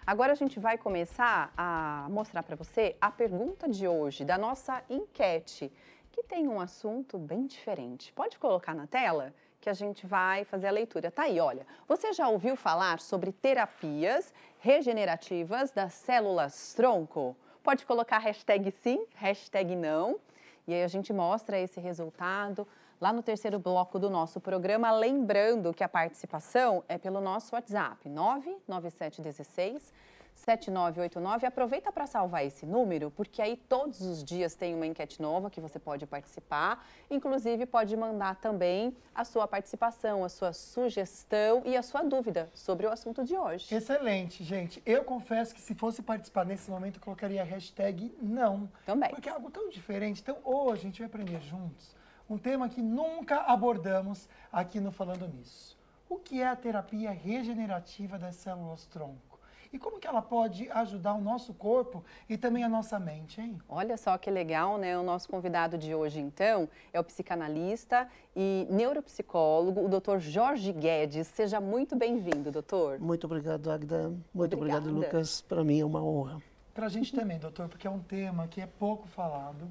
Agora a gente vai começar a mostrar para você a pergunta de hoje, da nossa enquete, que tem um assunto bem diferente. Pode colocar na tela que a gente vai fazer a leitura. Tá aí, olha. Você já ouviu falar sobre terapias regenerativas das células-tronco? Pode colocar hashtag sim, hashtag não. E aí a gente mostra esse resultado lá no terceiro bloco do nosso programa, lembrando que a participação é pelo nosso WhatsApp, 99716-7989. Aproveita para salvar esse número, porque aí todos os dias tem uma enquete nova que você pode participar. Inclusive, pode mandar também a sua participação, a sua sugestão e a sua dúvida sobre o assunto de hoje. Excelente, gente. Eu confesso que se fosse participar nesse momento, eu colocaria a hashtag não. Também. Porque é algo tão diferente. Então, hoje a gente vai aprender juntos um tema que nunca abordamos aqui no Falando Nisso. O que é a terapia regenerativa das células-tronco? E como que ela pode ajudar o nosso corpo e também a nossa mente, hein? Olha só que legal, né? O nosso convidado de hoje, então, é o psicanalista e neuropsicólogo, o Dr. Jorge Guedes. Seja muito bem-vindo, doutor. Muito obrigado, Agda. Muito obrigado, Lucas. Para mim é uma honra. Para a gente também, doutor, porque é um tema que é pouco falado.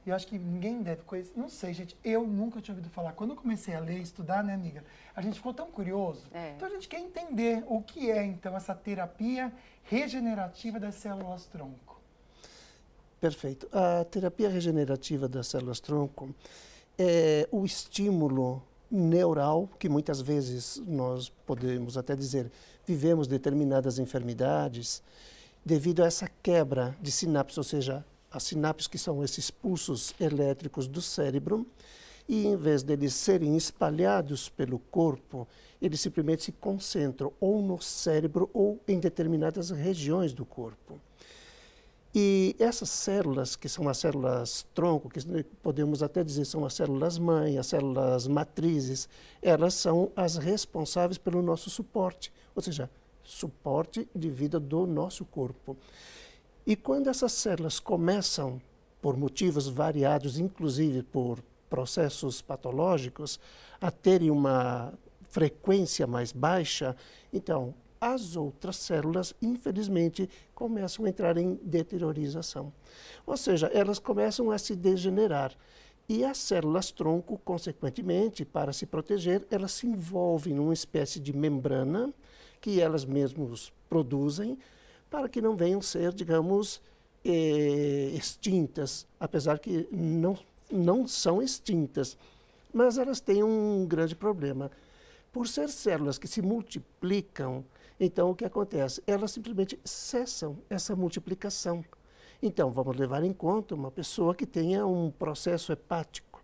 E eu acho que ninguém deve conhecer. Não sei, gente, eu nunca tinha ouvido falar. Quando eu comecei a ler e estudar, né, amiga? A gente ficou tão curioso. Então a gente quer entender o que é, então, essa terapia regenerativa das células-tronco. Perfeito. A terapia regenerativa das células-tronco é o estímulo neural, que muitas vezes nós podemos até dizer, vivemos determinadas enfermidades, devido a essa quebra de sinapses, ou seja, as sinapses que são esses pulsos elétricos do cérebro, e em vez deles serem espalhados pelo corpo, eles simplesmente se concentram ou no cérebro ou em determinadas regiões do corpo. E essas células, que são as células-tronco, que podemos até dizer são as células-mãe, as células-matrizes, elas são as responsáveis pelo nosso suporte, ou seja, suporte de vida do nosso corpo. E quando essas células começam, por motivos variados, inclusive por processos patológicos, a terem uma frequência mais baixa, então as outras células, infelizmente, começam a entrar em deteriorização. Ou seja, elas começam a se degenerar. E as células-tronco, consequentemente, para se proteger, elas se envolvem numa espécie de membrana que elas mesmas produzem para que não venham ser, digamos, extintas, apesar que não são extintas, mas elas têm um grande problema. Por ser células que se multiplicam, então o que acontece? Elas simplesmente cessam essa multiplicação. Então, vamos levar em conta uma pessoa que tenha um processo hepático.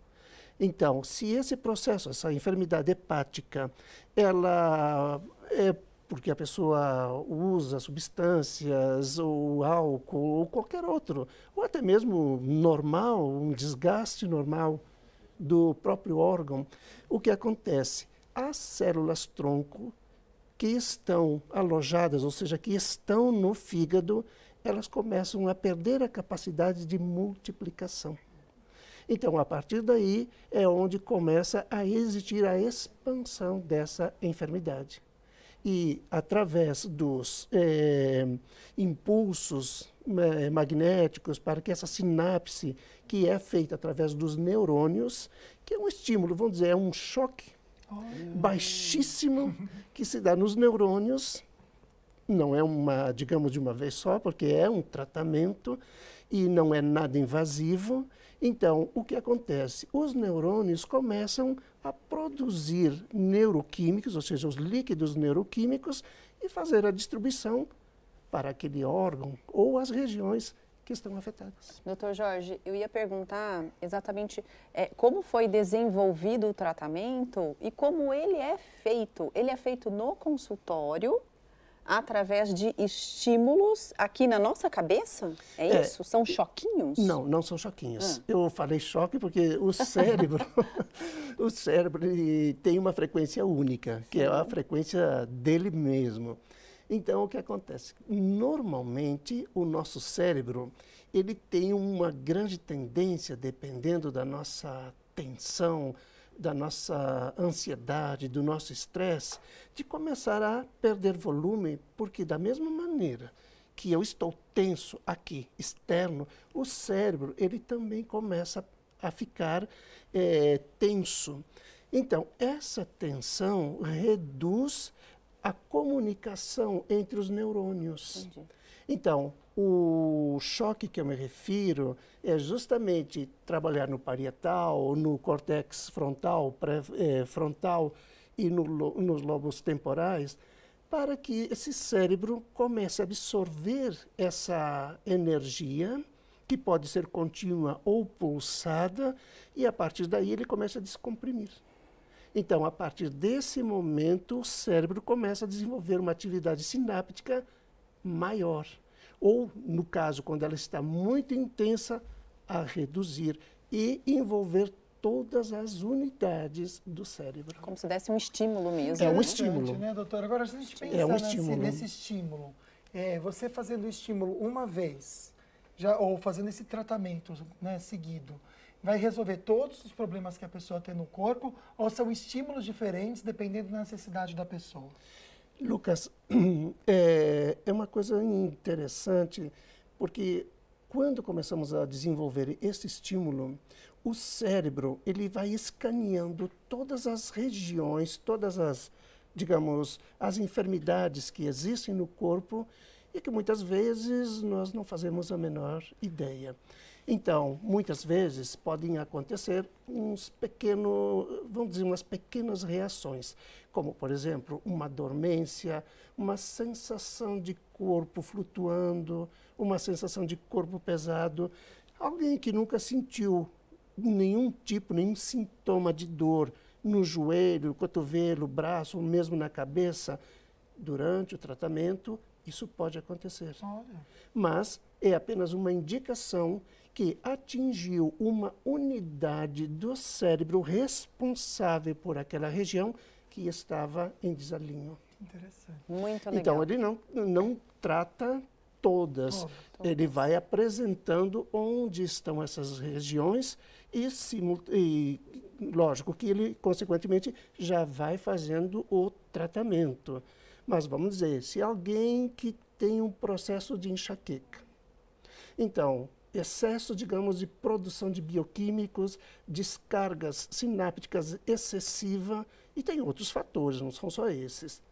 Então, se esse processo, essa enfermidade hepática, ela é porque a pessoa usa substâncias, ou álcool, ou qualquer outro, ou até mesmo normal, um desgaste normal do próprio órgão, o que acontece? As células-tronco que estão alojadas, ou seja, que estão no fígado, elas começam a perder a capacidade de multiplicação. Então, a partir daí, é onde começa a existir a expansão dessa enfermidade. E, através dos impulsos magnéticos, para que essa sinapse, que é feita através dos neurônios, que é um estímulo, vamos dizer, é um choque baixíssimo que se dá nos neurônios, não é uma, digamos, de uma vez só, porque é um tratamento e não é nada invasivo. Então, o que acontece? Os neurônios começam a produzir neuroquímicos, ou seja, os líquidos neuroquímicos, e fazer a distribuição para aquele órgão ou as regiões que estão afetadas. Doutor Jorge, eu ia perguntar exatamente como foi desenvolvido o tratamento e como ele é feito. Ele é feito no consultório, através de estímulos aqui na nossa cabeça? É isso? São choquinhos? Não, não são choquinhos. Eu falei choque porque o cérebro, o cérebro ele tem uma frequência única, que é a frequência dele mesmo. Então, o que acontece? Normalmente, o nosso cérebro, ele tem uma grande tendência, dependendo da nossa tensão, da nossa ansiedade, do nosso estresse, de começar a perder volume, porque da mesma maneira que eu estou tenso aqui, externo, o cérebro, ele também começa a ficar tenso. Então, essa tensão reduz a comunicação entre os neurônios. Entendi. Então, o choque que eu me refiro é justamente trabalhar no parietal, no córtex frontal, pré-frontal e nos lobos temporais, para que esse cérebro comece a absorver essa energia, que pode ser contínua ou pulsada, e a partir daí ele começa a descomprimir. Então, a partir desse momento, o cérebro começa a desenvolver uma atividade sináptica maior. Ou, no caso, quando ela está muito intensa, a reduzir e envolver todas as unidades do cérebro. Como se desse um estímulo mesmo. É um estímulo. Né, doutora? Agora, se a gente pensar nesse estímulo, você fazendo o estímulo uma vez, ou fazendo esse tratamento, né, seguido, vai resolver todos os problemas que a pessoa tem no corpo, ou são estímulos diferentes dependendo da necessidade da pessoa? Lucas, é uma coisa interessante, porque quando começamos a desenvolver esse estímulo, o cérebro ele vai escaneando todas as regiões, todas as, digamos, as enfermidades que existem no corpo e que muitas vezes nós não fazemos a menor ideia. Então, muitas vezes podem acontecer umas pequenas reações, como, por exemplo, uma dormência, uma sensação de corpo flutuando, uma sensação de corpo pesado. Alguém que nunca sentiu nenhum sintoma de dor no joelho, cotovelo, braço, ou mesmo na cabeça, durante o tratamento, isso pode acontecer. Olha. Mas é apenas uma indicação que atingiu uma unidade do cérebro responsável por aquela região que estava em desalinho. Interessante. Muito legal. Então, ele não trata todas. Ele vai apresentando onde estão essas regiões e, lógico, que ele, consequentemente, já vai fazendo o tratamento. Mas, vamos dizer, se alguém que tem um processo de enxaqueca, então, excesso, digamos, de produção de bioquímicos, descargas sinápticas excessiva, e tem outros fatores, não são só esses.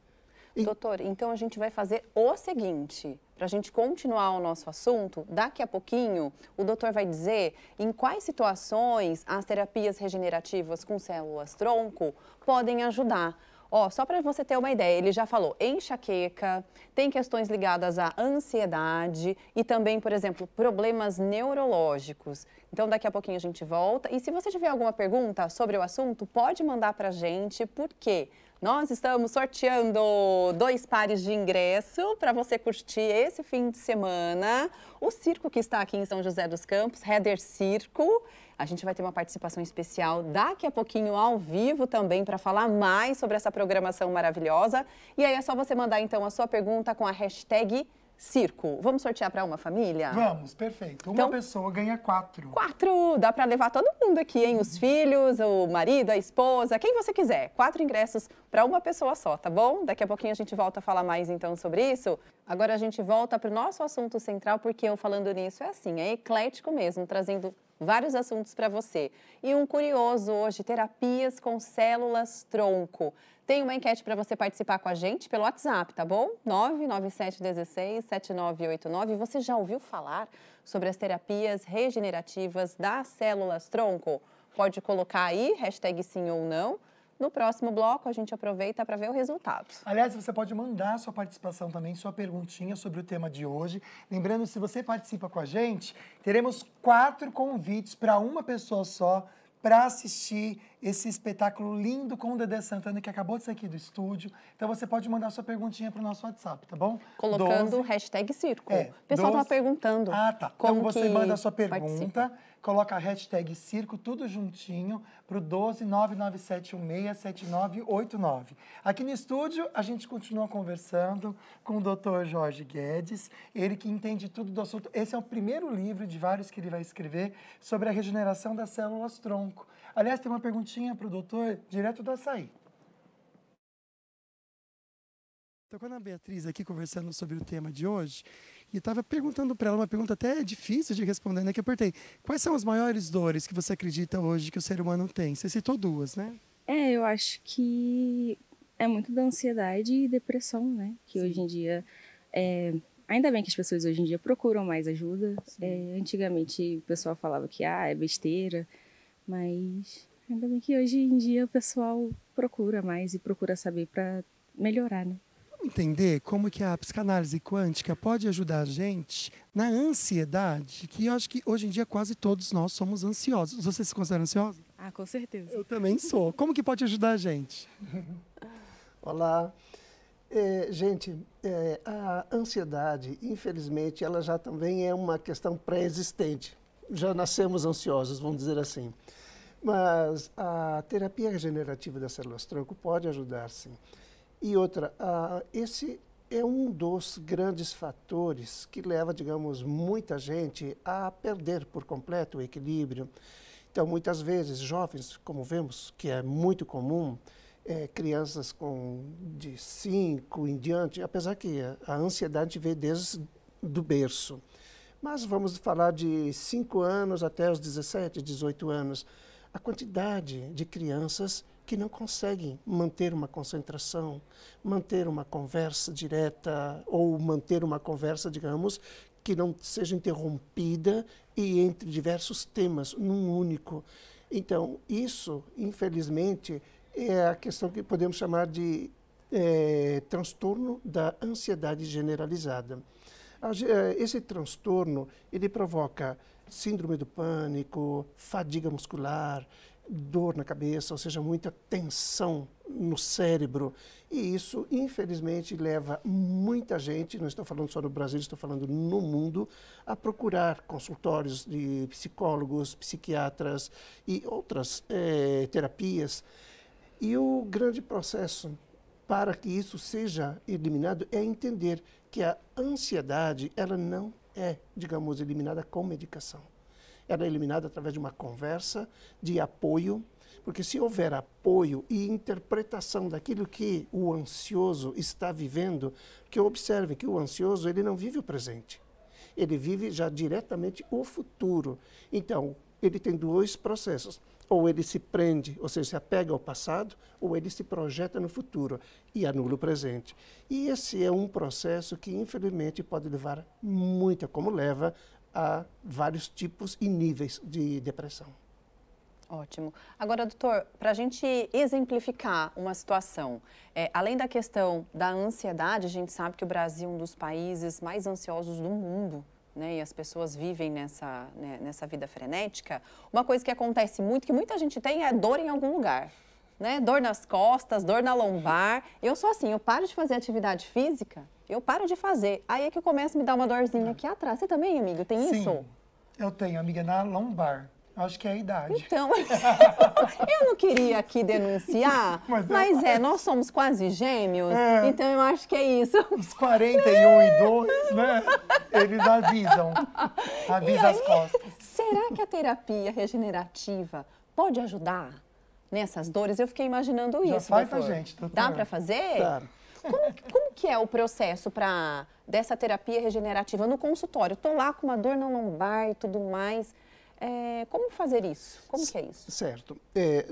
Doutor, então a gente vai fazer o seguinte, para a gente continuar o nosso assunto, daqui a pouquinho o doutor vai dizer em quais situações as terapias regenerativas com células-tronco podem ajudar. Ó, só para você ter uma ideia, ele já falou enxaqueca, tem questões ligadas à ansiedade e também, por exemplo, problemas neurológicos. Então, daqui a pouquinho a gente volta. E se você tiver alguma pergunta sobre o assunto, pode mandar para a gente, porque nós estamos sorteando 2 pares de ingresso para você curtir esse fim de semana. O circo que está aqui em São José dos Campos, Heather Circo. A gente vai ter uma participação especial daqui a pouquinho ao vivo também para falar mais sobre essa programação maravilhosa. E aí é só você mandar então a sua pergunta com a hashtag circo. Vamos sortear para uma família? Vamos, perfeito. Uma pessoa ganha 4. 4! Dá para levar todo mundo aqui, hein? Os filhos, o marido, a esposa, quem você quiser. 4 ingressos para uma pessoa só, tá bom? Daqui a pouquinho a gente volta a falar mais então sobre isso. Agora a gente volta para o nosso assunto central, porque eu falando nisso é assim, é eclético mesmo, trazendo vários assuntos para você. E um curioso hoje, terapias com células-tronco. Tem uma enquete para você participar com a gente pelo WhatsApp, tá bom? 997167989. Você já ouviu falar sobre as terapias regenerativas das células-tronco? Pode colocar aí, hashtag sim ou não. No próximo bloco, a gente aproveita para ver o resultado. Aliás, você pode mandar sua participação também, sua perguntinha sobre o tema de hoje. Lembrando, se você participa com a gente, teremos 4 convites para uma pessoa só para assistir esse espetáculo lindo com o Dedé Santana, que acabou de sair aqui do estúdio. Então, você pode mandar sua perguntinha para o nosso WhatsApp, tá bom? Colocando o hashtag circo. O pessoal estava perguntando. Ah, tá. Então, você manda a sua pergunta, coloca a hashtag circo, tudo juntinho, para o 12997167989. Aqui no estúdio, a gente continua conversando com o Dr. Jorge Guedes, ele que entende tudo do assunto. Esse é o primeiro livro de vários que ele vai escrever sobre a regeneração das células-tronco. Aliás, tem uma perguntinha para o doutor, direto do Açaí. Estou com a Ana Beatriz aqui conversando sobre o tema de hoje e estava perguntando para ela, uma pergunta até difícil de responder, né? Que eu perguntei, quais são as maiores dores que você acredita hoje que o ser humano tem? Você citou duas, né? Eu acho que é muito da ansiedade e depressão, né? Que hoje em dia, ainda bem que as pessoas hoje em dia procuram mais ajuda. Antigamente o pessoal falava que é besteira, mas ainda bem que hoje em dia o pessoal procura mais e procura saber para melhorar, né? Entender como que a psicanálise quântica pode ajudar a gente na ansiedade, que eu acho que hoje em dia quase todos nós somos ansiosos. Você se considera ansiosa? Com certeza. Eu também sou. Como que pode ajudar a gente? Olá. Gente, a ansiedade, infelizmente, ela já também é uma questão pré-existente. Já nascemos ansiosos, vamos dizer assim. Mas a terapia regenerativa das células-tronco pode ajudar, sim. E outra, esse é um dos grandes fatores que leva, digamos, muita gente a perder por completo o equilíbrio. Então, muitas vezes, jovens, como vemos, que é muito comum, crianças de 5 em diante, apesar que a ansiedade vem desde do berço. Mas vamos falar de 5 anos até os 17, 18 anos. A quantidade de crianças que não conseguem manter uma concentração, manter uma conversa direta ou manter uma conversa, digamos, que não seja interrompida e entre diversos temas, num único. Então, isso, infelizmente, é a questão que podemos chamar de transtorno da ansiedade generalizada. Esse transtorno, ele provoca síndrome do pânico, fadiga muscular, dor na cabeça, ou seja, muita tensão no cérebro. E isso, infelizmente, leva muita gente, não estou falando só no Brasil, estou falando no mundo, a procurar consultórios de psicólogos, psiquiatras e outras terapias. E o grande processo para que isso seja eliminado é entender que a ansiedade, ela não é, digamos, eliminada com medicação. Ela é eliminada através de uma conversa, de apoio, porque se houver apoio e interpretação daquilo que o ansioso está vivendo, que observe que o ansioso, ele não vive o presente, ele vive já diretamente o futuro. Então, ele tem dois processos, ou ele se prende, ou seja, se apega ao passado, ou ele se projeta no futuro e anula o presente. E esse é um processo que, infelizmente, pode levar muito, como leva a vários tipos e níveis de depressão. Ótimo. Agora, doutor, para a gente exemplificar uma situação, além da questão da ansiedade, a gente sabe que o Brasil é um dos países mais ansiosos do mundo, né? E as pessoas vivem nessa vida frenética. Uma coisa que acontece muito, que muita gente tem, é dor em algum lugar, né? Dor nas costas, dor na lombar. Eu sou assim, eu paro de fazer atividade física, eu paro de fazer. Aí é que eu começo a me dar uma dorzinha aqui atrás. Você também, amigo, tem isso? Sim, eu tenho, amiga, na lombar. Acho que é a idade. Então, eu não queria aqui denunciar, mas nós somos quase gêmeos, então eu acho que é isso. Os 41 e 2, né? Eles avisam as costas. Será que a terapia regenerativa pode ajudar nessas dores? Eu fiquei imaginando isso, Já faz doutor. A gente, doutor. Dá para fazer? Dá. Como que é o processo dessa terapia regenerativa no consultório? Estou lá com uma dor na lombar e tudo mais. Como fazer isso? Como que é isso? Certo.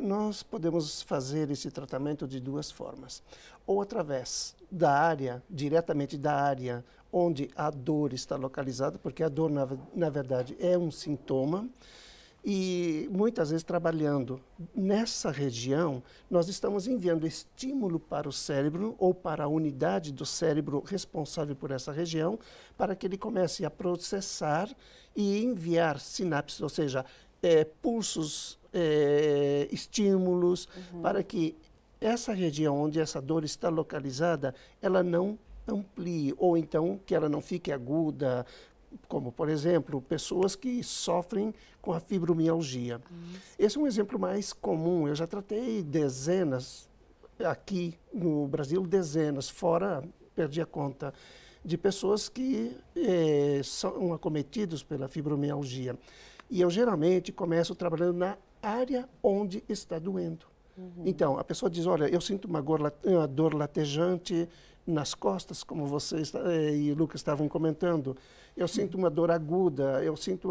Nós podemos fazer esse tratamento de duas formas. Ou através da área, diretamente da área onde a dor está localizada, porque a dor, na verdade, é um sintoma. E muitas vezes trabalhando nessa região, nós estamos enviando estímulo para o cérebro ou para a unidade do cérebro responsável por essa região, para que ele comece a processar e enviar sinapses, ou seja, pulsos, estímulos, para que essa região onde essa dor está localizada, ela não amplie, ou então que ela não fique aguda, como, por exemplo, pessoas que sofrem com a fibromialgia. Esse é um exemplo mais comum. Eu já tratei dezenas, aqui no Brasil, dezenas, fora, perdi a conta, de pessoas que são acometidos pela fibromialgia. E eu geralmente começo trabalhando na área onde está doendo. Então, a pessoa diz, olha, eu sinto uma dor latejante nas costas, como vocês e o Lucas estavam comentando. Eu sinto uma dor aguda, eu sinto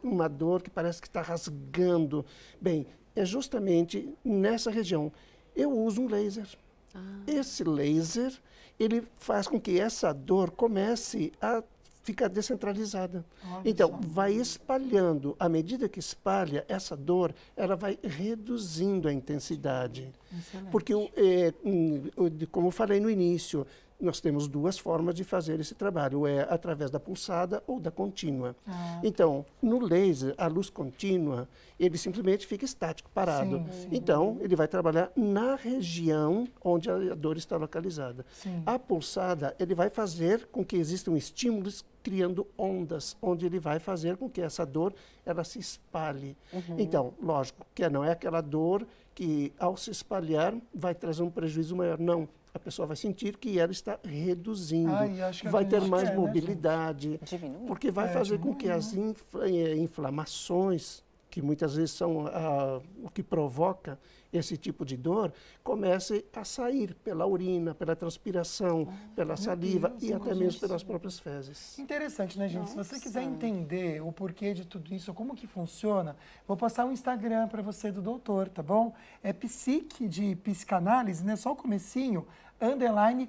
uma dor que parece que está rasgando. Bem, é justamente nessa região. Eu uso um laser. Esse laser, ele faz com que essa dor comece a ficar descentralizada. Então, vai espalhando. À medida que espalha, essa dor, ela vai reduzindo a intensidade. Excelente. Porque, como eu falei no início, nós temos duas formas de fazer esse trabalho, através da pulsada ou da contínua. Então, no laser, a luz contínua, ele simplesmente fica estático, parado. Sim. Então, ele vai trabalhar na região onde a dor está localizada. Sim. A pulsada, ele vai fazer com que existam estímulos criando ondas, onde ele vai fazer com que essa dor ela se espalhe. Então, lógico, que não é aquela dor que, ao se espalhar, vai trazer um prejuízo maior. Não. A pessoa vai sentir que ela está reduzindo, vai ter mais mobilidade, porque vai fazer com que as inflamações, que muitas vezes são o que provoca esse tipo de dor, comece a sair pela urina, pela transpiração, pela saliva e até mesmo pelas próprias fezes. Interessante, né, gente? Se você quiser entender o porquê de tudo isso, como que funciona, vou passar um Instagram para você do doutor, tá bom? É Psique de Psicanálise, né? Só o comecinho,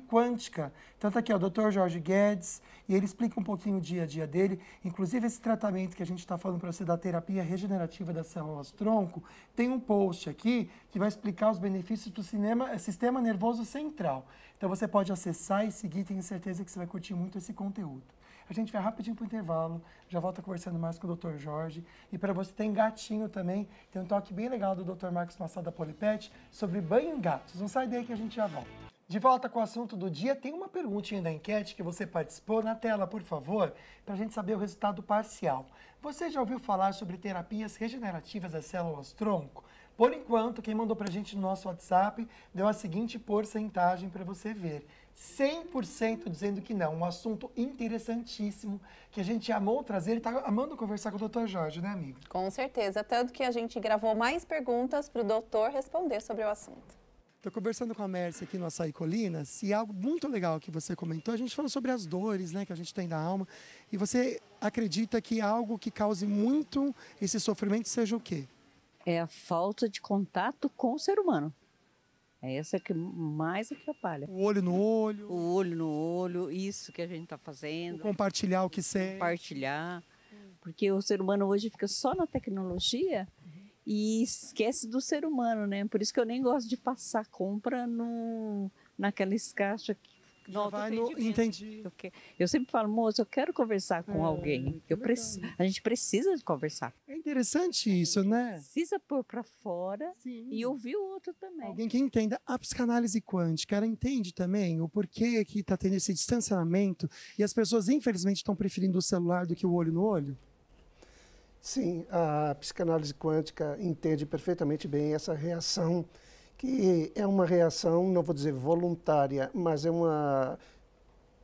_quântica. Então tá aqui, ó, o Dr. Jorge Guedes, e ele explica um pouquinho o dia a dia dele. Inclusive, esse tratamento que a gente está falando para você da terapia regenerativa das células-tronco, tem um post aqui que vai explicar os benefícios do sistema nervoso central. Então você pode acessar e seguir, tenho certeza que você vai curtir muito esse conteúdo. A gente vai rapidinho para o intervalo, já volta conversando mais com o Dr. Jorge. E para você tem gatinho também, tem um toque bem legal do Dr. Marcos Massada Polipet sobre banho em gatos. Não sai daí que a gente já volta. De volta com o assunto do dia, tem uma perguntinha da enquete que você participou na tela, por favor, para a gente saber o resultado parcial. Você já ouviu falar sobre terapias regenerativas das células-tronco? Por enquanto, quem mandou para a gente no nosso WhatsApp deu a seguinte porcentagem para você ver. 100% dizendo que não, um assunto interessantíssimo que a gente amou trazer e está amando conversar com o Dr. Jorge, né, amigo? Com certeza, tanto que a gente gravou mais perguntas para o doutor responder sobre o assunto. Estou conversando com a Mércia aqui no Açaí Colinas e algo muito legal que você comentou, a gente falou sobre as dores, né, que a gente tem na alma, e você acredita que algo que cause muito esse sofrimento seja o quê? É a falta de contato com o ser humano. É essa que mais atrapalha. O olho no olho. O olho no olho, isso que a gente está fazendo. O compartilhar o que sente. Compartilhar. Porque o ser humano hoje fica só na tecnologia e esquece do ser humano, né? Por isso que eu nem gosto de passar compra naquelas caixas que entendi. Eu sempre falo, moço, eu quero conversar com alguém. A gente precisa de conversar. É interessante isso, né? Precisa pôr para fora e ouvir o outro também. Alguém que entenda a psicanálise quântica, ela entende também o porquê que está tendo esse distanciamento e as pessoas, infelizmente, estão preferindo o celular do que o olho no olho? Sim, a psicanálise quântica entende perfeitamente bem essa reação, que é uma reação, não vou dizer voluntária, mas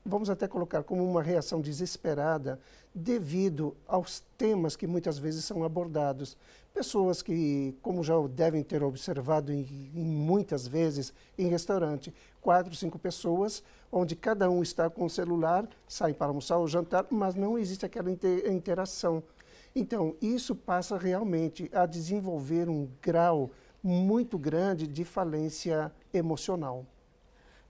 vamos até colocar como uma reação desesperada devido aos temas que muitas vezes são abordados. Pessoas que, como já devem ter observado muitas vezes em restaurante, 4, 5 pessoas, onde cada um está com o celular, sai para almoçar ou jantar, mas não existe aquela interação. Então, isso passa realmente a desenvolver um grau muito grande de falência emocional.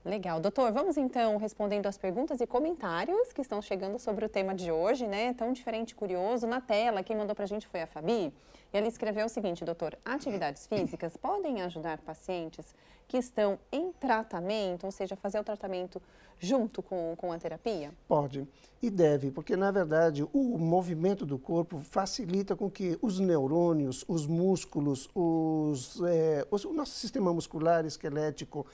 Legal. Doutor, vamos então respondendo as perguntas e comentários que estão chegando sobre o tema de hoje, né? Tão diferente e curioso. Na tela, quem mandou pra gente foi a Fabi. E ela escreveu o seguinte, doutor: atividades físicas podem ajudar pacientes que estão em tratamento, ou seja, fazer o tratamento junto com a terapia? Pode e deve, porque na verdade o movimento do corpo facilita com que os neurônios, os músculos, o nosso sistema muscular esquelético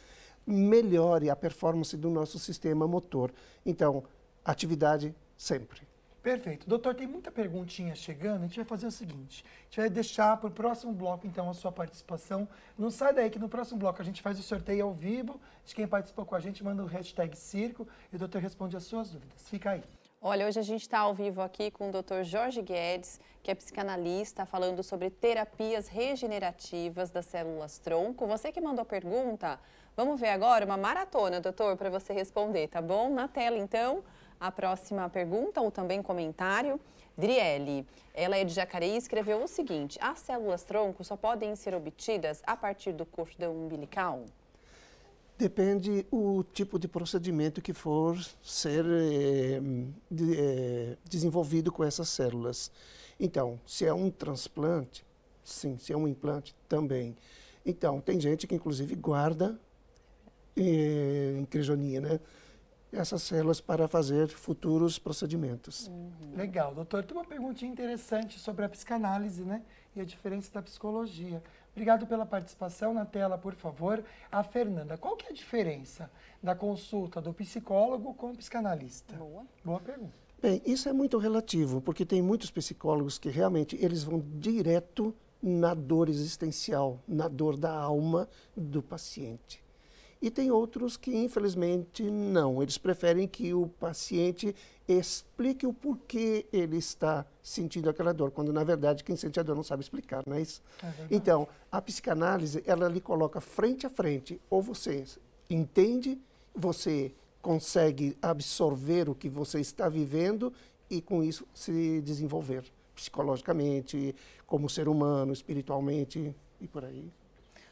melhore a performance do nosso sistema motor. Então, atividade sempre. Perfeito. Doutor, tem muita perguntinha chegando. A gente vai fazer o seguinte. A gente vai deixar para o próximo bloco, então, a sua participação. Não sai daí que no próximo bloco a gente faz o sorteio ao vivo. De quem participou com a gente, manda o hashtag Circo e o doutor responde as suas dúvidas. Fica aí. Olha, hoje a gente está ao vivo aqui com o Dr. Jorge Guedes, que é psicanalista, falando sobre terapias regenerativas das células-tronco. Você que mandou a pergunta, vamos ver agora uma maratona, doutor, para você responder, tá bom? Na tela, então, a próxima pergunta ou também comentário. Driele, ela é de Jacareí e escreveu o seguinte: as células-tronco só podem ser obtidas a partir do cordão umbilical? Depende o tipo de procedimento que for ser desenvolvido com essas células. Então, se é um transplante, sim. Se é um implante, também. Então, tem gente que inclusive guarda em criogenia, né? Essas células para fazer futuros procedimentos. Legal. Doutor, tem uma perguntinha interessante sobre a psicanálise, né? E a diferença da psicologia. Obrigado pela participação. Na tela, por favor. A Fernanda, qual que é a diferença da consulta do psicólogo com o psicanalista? Boa pergunta. Bem, isso é muito relativo, porque tem muitos psicólogos que realmente eles vão direto na dor existencial, na dor da alma do paciente. E tem outros que, infelizmente, não. Eles preferem que o paciente explique o porquê ele está sentindo aquela dor, quando, na verdade, quem sente a dor não sabe explicar, não é isso? Então, a psicanálise, ela lhe coloca frente a frente. Ou você entende, você consegue absorver o que você está vivendo e, com isso, se desenvolver psicologicamente, como ser humano, espiritualmente e por aí.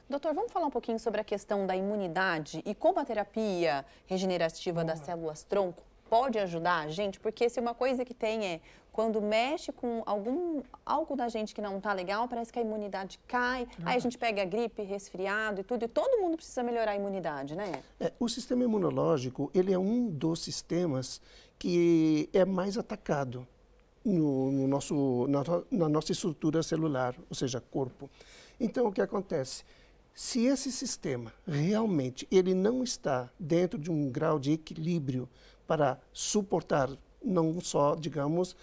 Doutor, vamos falar um pouquinho sobre a questão da imunidade e como a terapia regenerativa das células-tronco pode ajudar a gente? Porque se uma coisa que tem é, quando mexe com algo da gente que não está legal, parece que a imunidade cai, aí a gente pega a gripe, resfriado e tudo, e todo mundo precisa melhorar a imunidade, né? O sistema imunológico, ele é um dos sistemas que é mais atacado na nossa estrutura celular, ou seja, corpo. Então, o que acontece? Se esse sistema realmente ele não está dentro de um grau de equilíbrio para suportar não só, digamos,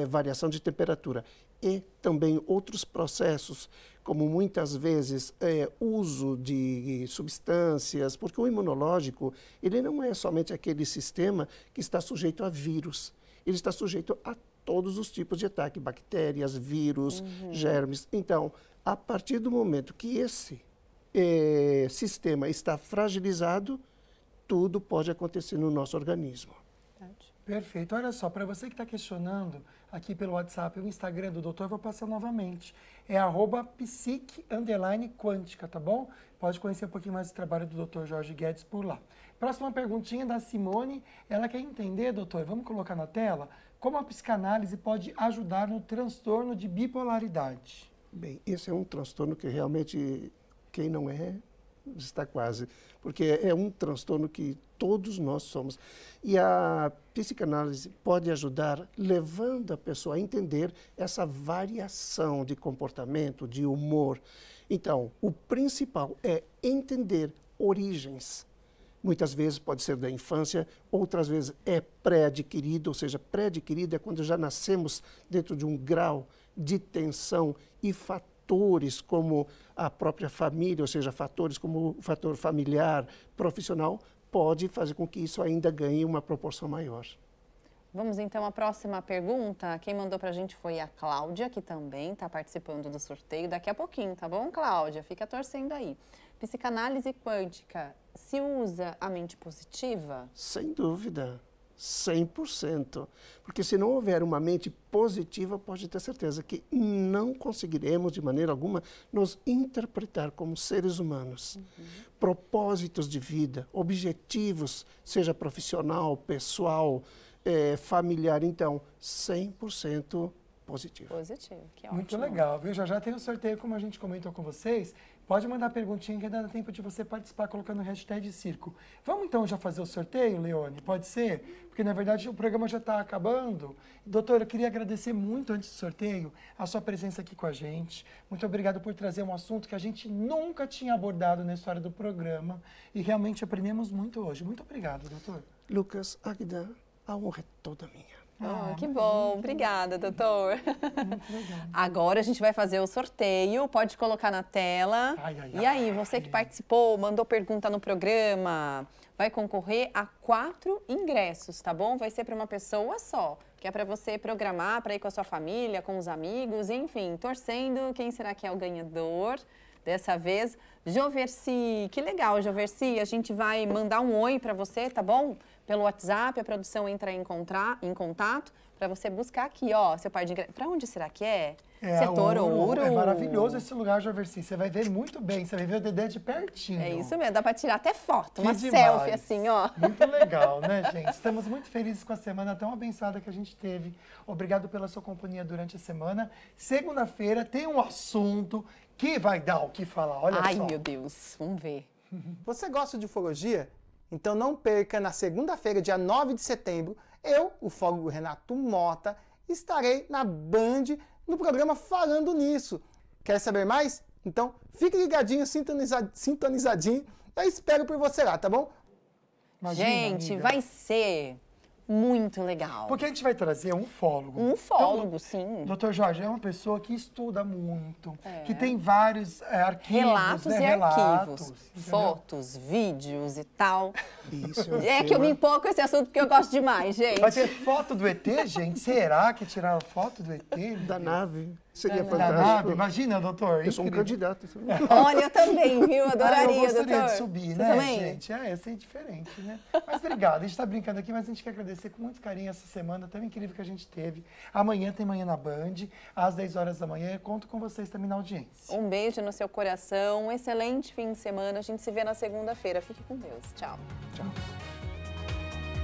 variação de temperatura, e também outros processos, como muitas vezes uso de substâncias, porque o imunológico, ele não é somente aquele sistema que está sujeito a vírus, ele está sujeito a todos os tipos de ataque, bactérias, vírus, germes. Então, a partir do momento que esse sistema está fragilizado, tudo pode acontecer no nosso organismo. Perfeito. Olha só, para você que está questionando aqui pelo WhatsApp, o Instagram do doutor, vou passar novamente. É @psique_quântica, tá bom? Pode conhecer um pouquinho mais do trabalho do doutor Jorge Guedes por lá. Próxima perguntinha da Simone. Ela quer entender, doutor, vamos colocar na tela, como a psicanálise pode ajudar no transtorno de bipolaridade. Bem, esse é um transtorno que realmente, quem não está quase, porque é um transtorno que todos nós somos. E a psicanálise pode ajudar levando a pessoa a entender essa variação de comportamento, de humor. Então, o principal é entender origens. Muitas vezes pode ser da infância, outras vezes é pré-adquirido, ou seja, pré-adquirido é quando já nascemos dentro de um grau de tensão e fatores como a própria família, ou seja, fatores como o fator familiar, profissional, pode fazer com que isso ainda ganhe uma proporção maior. Vamos então à próxima pergunta. Quem mandou para a gente foi a Cláudia, que também está participando do sorteio. Daqui a pouquinho, tá bom, Cláudia? Fica torcendo aí. Psicanálise quântica, se usa a mente positiva? Sem dúvida, 100%. Porque se não houver uma mente positiva, pode ter certeza que não conseguiremos, de maneira alguma, nos interpretar como seres humanos. Propósitos de vida, objetivos, seja profissional, pessoal, familiar, então, 100% positivo. Positivo, que ótimo. Muito legal, viu? Já tem o sorteio, como a gente comentou com vocês. Pode mandar perguntinha que ainda dá tempo de você participar colocando o hashtag Circo. Vamos então já fazer o sorteio, Leone? Pode ser? Porque na verdade o programa já está acabando. Doutor, eu queria agradecer muito antes do sorteio a sua presença aqui com a gente. Muito obrigado por trazer um assunto que a gente nunca tinha abordado na história do programa e realmente aprendemos muito hoje. Muito obrigado, doutor. Lucas, Agda, a honra é toda minha. Que bom, obrigada, doutor. Muito legal. Agora a gente vai fazer o sorteio, pode colocar na tela. E aí, você que participou, mandou pergunta no programa, vai concorrer a 4 ingressos, tá bom? Vai ser para uma pessoa só, que é para você programar, para ir com a sua família, com os amigos, enfim, torcendo. Quem será que é o ganhador? Dessa vez, Joverci. Que legal, Joverci. A gente vai mandar um oi para você, tá bom? Pelo WhatsApp, a produção entra em contato para você buscar aqui, ó, seu par de ingressos. Para onde será que é? Setor Ouro. É maravilhoso esse lugar, Joverci. Você vai ver muito bem, você vai ver o Dedé de pertinho. É isso mesmo, dá para tirar até foto, uma demais. selfie assim, ó. Muito legal, né, gente? Estamos muito felizes com a semana tão abençoada que a gente teve. Obrigado pela sua companhia durante a semana. Segunda-feira tem um assunto que vai dar o que falar, olha só. Ai, meu Deus, vamos ver. Você gosta de ufologia? Então não perca, na segunda-feira, dia 9 de setembro, eu, o ufólogo Renato Mota, estarei na Band no programa Falando Nisso. Quer saber mais? Então fique ligadinho, sintonizadinho. Eu espero por você lá, tá bom? Imagina, gente, amiga. vai ser muito legal. Porque a gente vai trazer um ufólogo. Um ufólogo, então, sim. Dr. Jorge é uma pessoa que estuda muito, que tem vários arquivos, Relatos né? e Relatos, arquivos, entendeu? fotos, vídeos e tal. Isso É que eu me empolgo com esse assunto porque eu gosto demais, gente. Vai ter foto do ET, gente? Será que tiraram foto do ET? Da nave. Seria Da fantástico. nave? Imagina, doutor. Eu sou um incrível. candidato. Olha, eu também, viu? Adoraria, eu gostaria doutor. de subir, Você né, também? gente? Ia ser diferente, né? Mas obrigado, a gente está brincando aqui, mas a gente quer agradecer com muito carinho essa semana tão incrível que a gente teve. Amanhã tem Manhã na Band, às 10 horas da manhã. Eu conto com vocês também na audiência. Um beijo no seu coração, um excelente fim de semana. A gente se vê na segunda-feira. Fique com Deus. Tchau. Tchau.